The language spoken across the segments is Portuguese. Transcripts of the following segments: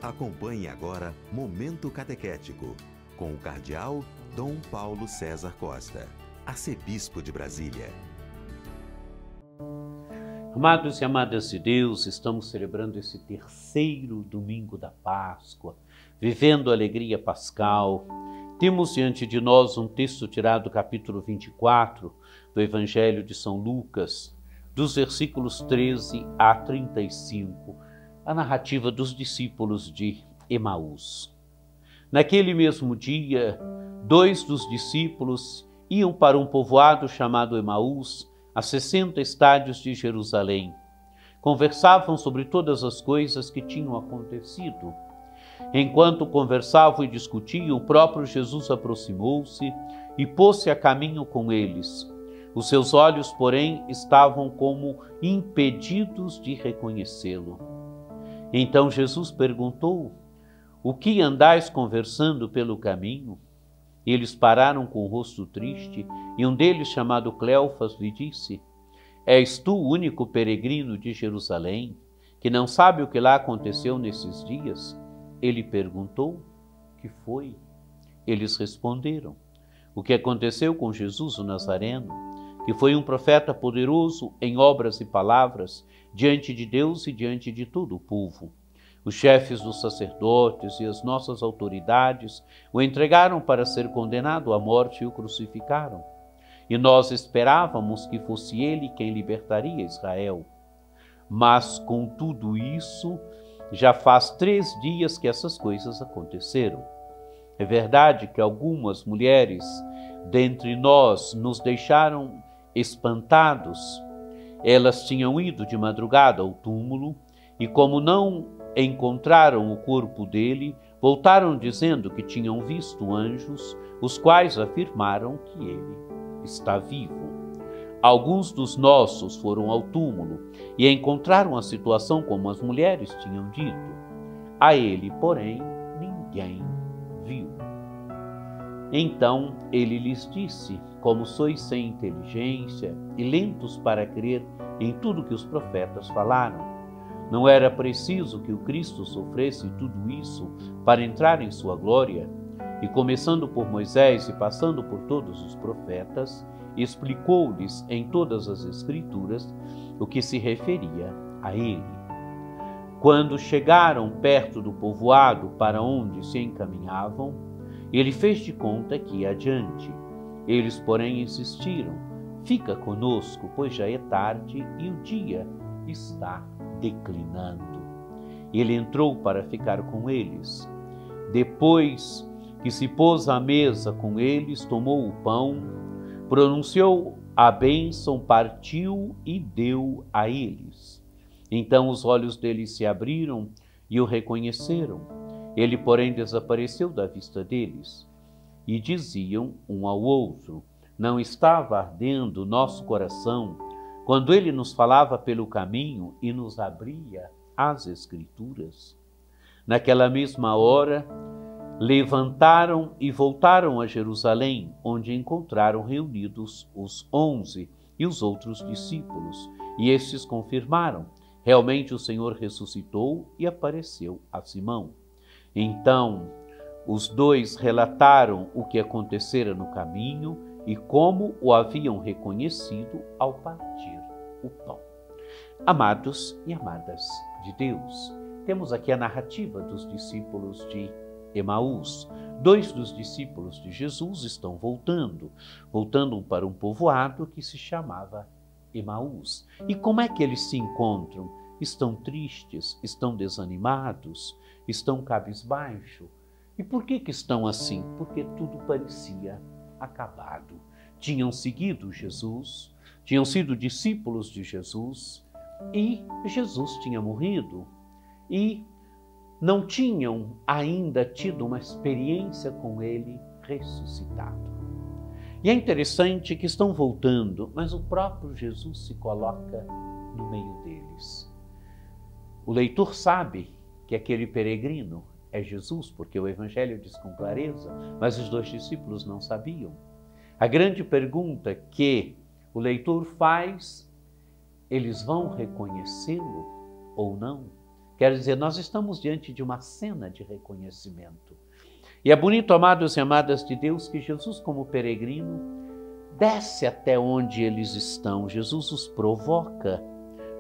Acompanhe agora Momento Catequético, com o Cardeal Dom Paulo César Costa, arcebispo de Brasília. Amados e amadas de Deus, estamos celebrando esse terceiro domingo da Páscoa, vivendo a alegria pascal. Temos diante de nós um texto tirado do capítulo 24 do Evangelho de São Lucas, dos versículos 13 a 35, a narrativa dos discípulos de Emaús. Naquele mesmo dia, 2 dos discípulos iam para um povoado chamado Emaús, a 60 estádios de Jerusalém. Conversavam sobre todas as coisas que tinham acontecido. Enquanto conversavam e discutiam, o próprio Jesus aproximou-se e pôs-se a caminho com eles. Os seus olhos, porém, estavam como impedidos de reconhecê-lo. Então Jesus perguntou: "O que andais conversando pelo caminho?" Eles pararam com o rosto triste, e um deles, chamado Cleofas, lhe disse: "És tu o único peregrino de Jerusalém, que não sabe o que lá aconteceu nesses dias?" Ele perguntou: "Que foi?" Eles responderam: "O que aconteceu com Jesus o Nazareno, que foi um profeta poderoso em obras e palavras, diante de Deus e diante de todo o povo. Os chefes dos sacerdotes e as nossas autoridades o entregaram para ser condenado à morte e o crucificaram. E nós esperávamos que fosse ele quem libertaria Israel. Mas com tudo isso, já faz 3 dias que essas coisas aconteceram. É verdade que algumas mulheres dentre nós nos deixaram espantados. Elas tinham ido de madrugada ao túmulo e, como não encontraram o corpo dele, voltaram dizendo que tinham visto anjos, os quais afirmaram que ele está vivo. Alguns dos nossos foram ao túmulo e encontraram a situação como as mulheres tinham dito. A ele, porém, ninguém viu." Então ele lhes disse: "Como sois sem inteligência e lentos para crer em tudo que os profetas falaram. Não era preciso que o Cristo sofresse tudo isso para entrar em sua glória?" E começando por Moisés e passando por todos os profetas, explicou-lhes em todas as Escrituras o que se referia a ele. Quando chegaram perto do povoado para onde se encaminhavam, ele fez de conta que ia adiante. Eles, porém, insistiram: "Fica conosco, pois já é tarde e o dia está declinando." Ele entrou para ficar com eles. Depois que se pôs à mesa com eles, tomou o pão, pronunciou a bênção, partiu e deu a eles. Então os olhos deles se abriram e o reconheceram. Ele, porém, desapareceu da vista deles. E diziam um ao outro: "Não estava ardendo nosso coração quando ele nos falava pelo caminho e nos abria as Escrituras?" Naquela mesma hora, levantaram e voltaram a Jerusalém, onde encontraram reunidos os 11 e os outros discípulos. E estes confirmaram: realmente o Senhor ressuscitou e apareceu a Simão. Então, os 2 relataram o que acontecera no caminho e como o haviam reconhecido ao partir o pão. Amados e amadas de Deus, temos aqui a narrativa dos discípulos de Emaús. 2 dos discípulos de Jesus estão voltando para um povoado que se chamava Emaús. E como é que eles se encontram? Estão tristes, estão desanimados, estão cabisbaixo. E por que estão assim? Porque tudo parecia acabado. Tinham seguido Jesus, tinham sido discípulos de Jesus e Jesus tinha morrido. E não tinham ainda tido uma experiência com ele ressuscitado. E é interessante que estão voltando, mas o próprio Jesus se coloca no meio deles. O leitor sabe que aquele peregrino é Jesus, porque o Evangelho diz com clareza, mas os 2 discípulos não sabiam. A grande pergunta que o leitor faz: eles vão reconhecê-lo ou não? Quer dizer, nós estamos diante de uma cena de reconhecimento. E é bonito, amados e amadas de Deus, que Jesus, como peregrino, desce até onde eles estão. Jesus os provoca.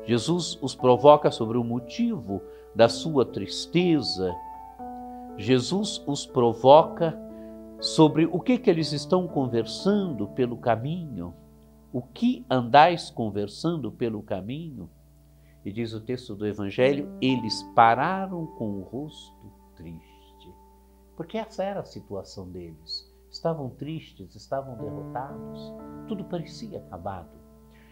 Jesus os provoca sobre o motivo da sua tristeza. Jesus os provoca sobre o que eles estão conversando pelo caminho. O que andais conversando pelo caminho? E diz o texto do Evangelho, eles pararam com o rosto triste. Porque essa era a situação deles. Estavam tristes, estavam derrotados, tudo parecia acabado.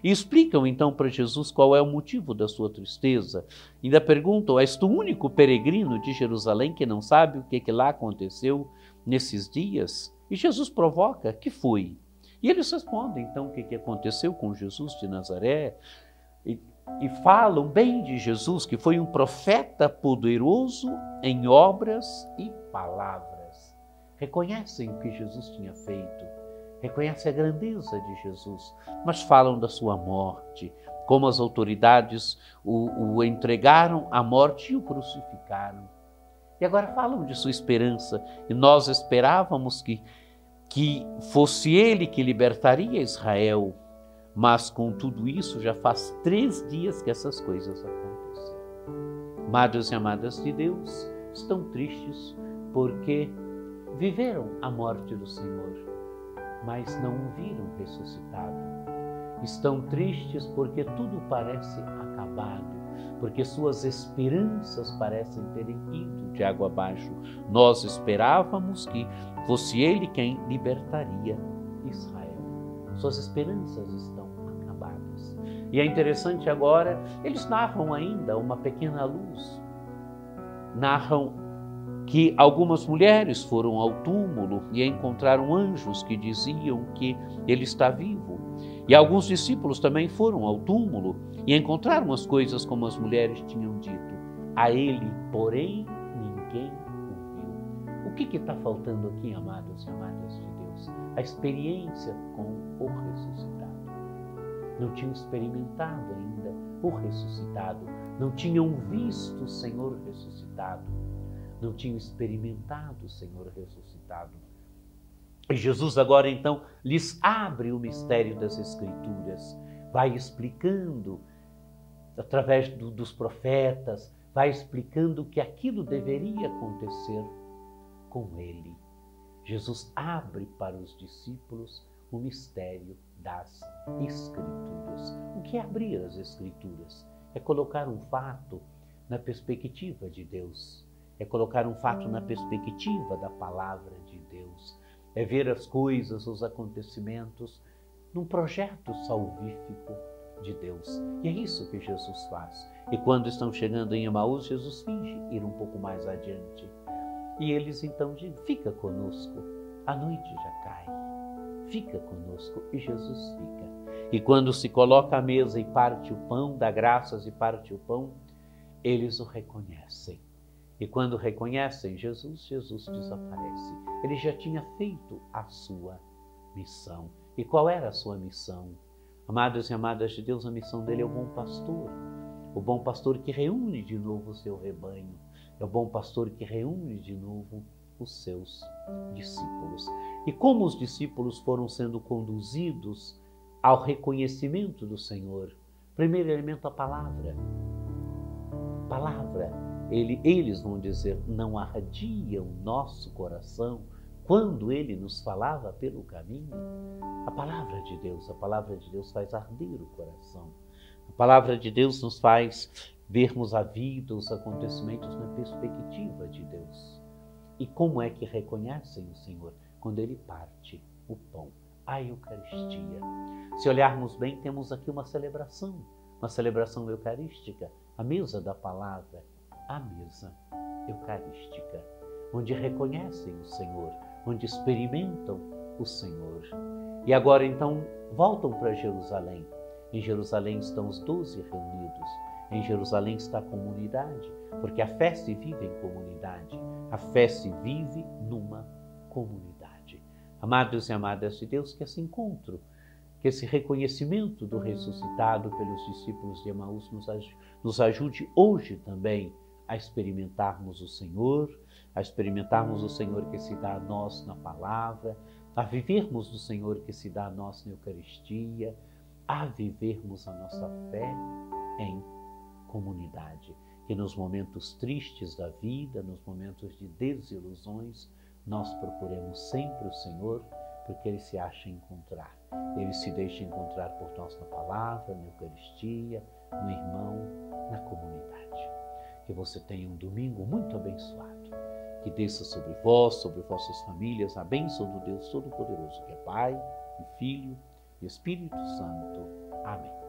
E explicam então para Jesus qual é o motivo da sua tristeza. Ainda perguntam, és tu o único peregrino de Jerusalém que não sabe o que lá aconteceu nesses dias? E Jesus provoca, que foi? E eles respondem então o que aconteceu com Jesus de Nazaré e falam bem de Jesus, que foi um profeta poderoso em obras e palavras. Reconhecem o que Jesus tinha feito, reconhecem a grandeza de Jesus, mas falam da sua morte, como as autoridades o entregaram à morte e o crucificaram. E agora falam de sua esperança, e nós esperávamos que fosse ele que libertaria Israel, mas com tudo isso já faz 3 dias que essas coisas aconteceram. Amados e amadas de Deus, estão tristes porque viveram a morte do Senhor, mas não o viram ressuscitado. Estão tristes porque tudo parece acabado, porque suas esperanças parecem terem ido de água abaixo. Nós esperávamos que fosse ele quem libertaria Israel. Suas esperanças estão acabadas. E é interessante agora, eles narram ainda uma pequena luz. Narram que algumas mulheres foram ao túmulo e encontraram anjos que diziam que ele está vivo. E alguns discípulos também foram ao túmulo e encontraram as coisas como as mulheres tinham dito. A ele, porém, ninguém o viu. O que está faltando aqui, amados e amadas de Deus? A experiência com o ressuscitado. Não tinham experimentado ainda o ressuscitado. Não tinham visto o Senhor ressuscitado. Não tinham experimentado o Senhor ressuscitado. E Jesus agora então lhes abre o mistério das Escrituras, vai explicando através dos profetas, vai explicando que aquilo deveria acontecer com ele. Jesus abre para os discípulos o mistério das Escrituras. O que é abrir as Escrituras? É colocar um fato na perspectiva de Deus, é colocar um fato na perspectiva da palavra de Deus, é ver as coisas, os acontecimentos num projeto salvífico de Deus. E é isso que Jesus faz. E quando estão chegando em Emaús, Jesus finge ir um pouco mais adiante. E eles então dizem, fica conosco, a noite já cai, fica conosco. E Jesus fica. E quando se coloca à mesa e parte o pão, dá graças e parte o pão, eles o reconhecem. E quando reconhecem Jesus, Jesus desaparece. Ele já tinha feito a sua missão. E qual era a sua missão? Amados e amadas de Deus, a missão dele é o bom pastor. O bom pastor que reúne de novo o seu rebanho. É o bom pastor que reúne de novo os seus discípulos. E como os discípulos foram sendo conduzidos ao reconhecimento do Senhor? Primeiro elemento, a palavra. Palavra. Eles vão dizer, não ardia o nosso coração quando ele nos falava pelo caminho? A palavra de Deus faz arder o coração. A palavra de Deus nos faz vermos a vida, os acontecimentos na perspectiva de Deus. E como é que reconhecem o Senhor? Quando ele parte o pão, a Eucaristia. Se olharmos bem, temos aqui uma celebração eucarística, a mesa da palavra, a mesa eucarística, onde reconhecem o Senhor, onde experimentam o Senhor. E agora então voltam para Jerusalém. Em Jerusalém estão os 12 reunidos. Em Jerusalém está a comunidade, porque a fé se vive em comunidade. A fé se vive numa comunidade. Amados e amadas de Deus, que esse encontro, que esse reconhecimento do ressuscitado pelos discípulos de Emaús nos ajude hoje também a experimentarmos o Senhor, a experimentarmos o Senhor que se dá a nós na palavra, a vivermos o Senhor que se dá a nós na Eucaristia, a vivermos a nossa fé em comunidade. Que nos momentos tristes da vida, nos momentos de desilusões, nós procuremos sempre o Senhor, porque Ele se acha encontrar. Ele se deixa encontrar por nós na palavra, na Eucaristia, no irmão, na comunidade. Que você tenha um domingo muito abençoado. Que desça sobre vós, sobre vossas famílias, a bênção do Deus Todo-Poderoso, que é Pai, e Filho e Espírito Santo. Amém.